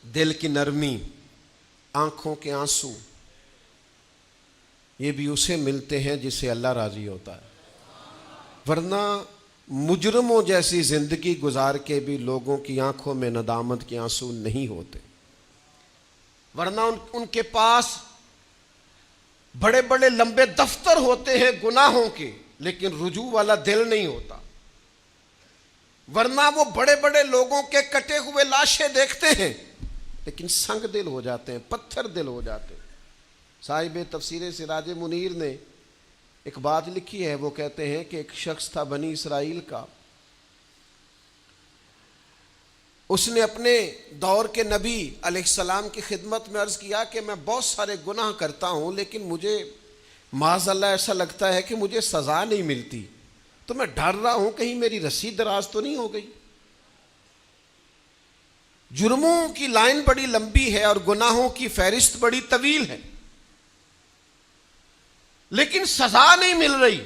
دل کی نرمی، آنکھوں کے آنسو، یہ بھی اسے ملتے ہیں جسے اللہ راضی ہوتا ہے، ورنہ مجرموں جیسی زندگی گزار کے بھی لوگوں کی آنکھوں میں ندامت کے آنسو نہیں ہوتے، ورنہ ان کے پاس بڑے بڑے لمبے دفتر ہوتے ہیں گناہوں کے، لیکن رجوع والا دل نہیں ہوتا، ورنہ وہ بڑے بڑے لوگوں کے کٹے ہوئے لاشیں دیکھتے ہیں لیکن سنگ دل ہو جاتے ہیں، پتھر دل ہو جاتے ہیں۔ صاحب تفسیر سراج منیر نے ایک بات لکھی ہے، وہ کہتے ہیں کہ ایک شخص تھا بنی اسرائیل کا، اس نے اپنے دور کے نبی علیہ السلام کی خدمت میں عرض کیا کہ میں بہت سارے گناہ کرتا ہوں لیکن مجھے معاذ اللہ ایسا لگتا ہے کہ مجھے سزا نہیں ملتی، تو میں ڈر رہا ہوں کہیں میری رسی دراز تو نہیں ہو گئی۔ جرموں کی لائن بڑی لمبی ہے اور گناہوں کی فہرست بڑی طویل ہے، لیکن سزا نہیں مل رہی،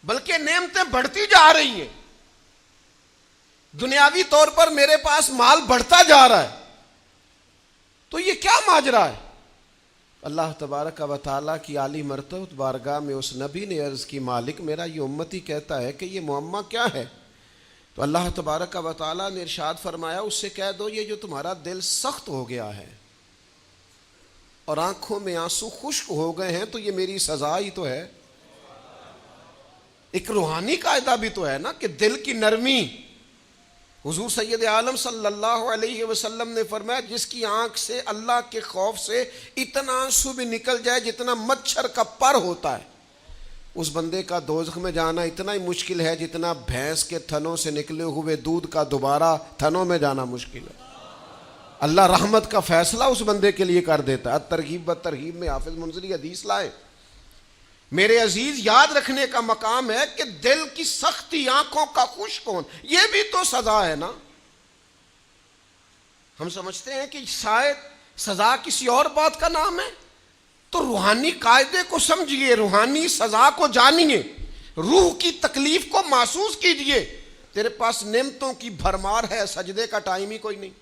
بلکہ نعمتیں بڑھتی جا رہی ہیں، دنیاوی طور پر میرے پاس مال بڑھتا جا رہا ہے، تو یہ کیا ماجرا ہے؟ اللہ تبارک و تعالیٰ کی عالی مرتبہ بارگاہ میں اس نبی نے عرض کی، مالک میرا یہ امتی کہتا ہے کہ یہ معمہ کیا ہے؟ تو اللہ تبارک و تعالیٰ نے ارشاد فرمایا، اس سے کہہ دو یہ جو تمہارا دل سخت ہو گیا ہے اور آنکھوں میں آنسو خشک ہو گئے ہیں، تو یہ میری سزا ہی تو ہے۔ ایک روحانی قاعدہ بھی تو ہے نا کہ دل کی نرمی۔ حضور سید عالم صلی اللہ علیہ وسلم نے فرمایا، جس کی آنکھ سے اللہ کے خوف سے اتنا آنسو بھی نکل جائے جتنا مچھر کا پر ہوتا ہے، اس بندے کا دوزخ میں جانا اتنا ہی مشکل ہے جتنا بھینس کے تھنوں سے نکلے ہوئے دودھ کا دوبارہ تھنوں میں جانا مشکل ہے۔ اللہ رحمت کا فیصلہ اس بندے کے لیے کر دیتا ہے۔ ترغیب و ترہیب میں حافظ منذری حدیث لائے۔ میرے عزیز، یاد رکھنے کا مقام ہے کہ دل کی سختی، آنکھوں کا خشک ہونا، یہ بھی تو سزا ہے نا۔ ہم سمجھتے ہیں کہ شاید سزا کسی اور بات کا نام ہے، تو روحانی قاعدے کو سمجھیے، روحانی سزا کو جانیے، روح کی تکلیف کو محسوس کیجئے۔ تیرے پاس نعمتوں کی بھرمار ہے، سجدے کا ٹائم ہی کوئی نہیں،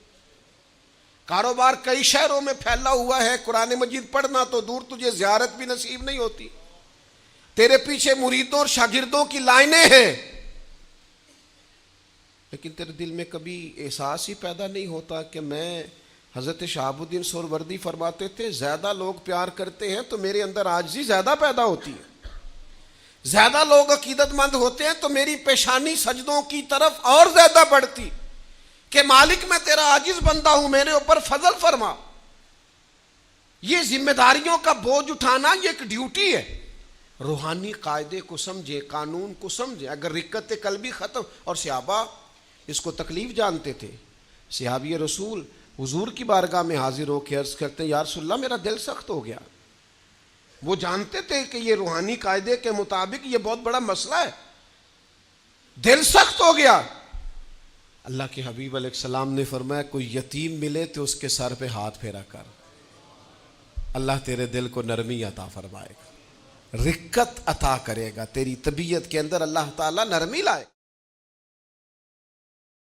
کاروبار کئی شہروں میں پھیلا ہوا ہے، قرآن مجید پڑھنا تو دور، تجھے زیارت بھی نصیب نہیں ہوتی، تیرے پیچھے مریدوں اور شاگردوں کی لائنیں ہیں، لیکن تیرے دل میں کبھی احساس ہی پیدا نہیں ہوتا کہ میں، حضرت شہاب الدین سہروردی فرماتے تھے، زیادہ لوگ پیار کرتے ہیں تو میرے اندر عاجزی زیادہ پیدا ہوتی ہے، زیادہ لوگ عقیدت مند ہوتے ہیں تو میری پیشانی سجدوں کی طرف اور زیادہ بڑھتی کہ مالک میں تیرا عاجز بندہ ہوں، میرے اوپر فضل فرما۔ یہ ذمہ داریوں کا بوجھ اٹھانا یہ ایک ڈیوٹی ہے۔ روحانی قاعدے کو سمجھے، قانون کو سمجھے۔ اگر رقت قلبی ختم، اور صحابہ اس کو تکلیف جانتے تھے، صحابی رسول حضور کی بارگاہ میں حاضر ہو کے عرض کرتے ہیں، یا رسول اللہ میرا دل سخت ہو گیا۔ وہ جانتے تھے کہ یہ روحانی قاعدے کے مطابق یہ بہت بڑا مسئلہ ہے، دل سخت ہو گیا۔ اللہ کے حبیب علیہ السلام نے فرمایا، کوئی یتیم ملے تو اس کے سر پہ ہاتھ پھیرا کر، اللہ تیرے دل کو نرمی عطا فرمائے گا، رقت عطا کرے گا، تیری طبیعت کے اندر اللہ تعالیٰ نرمی لائے۔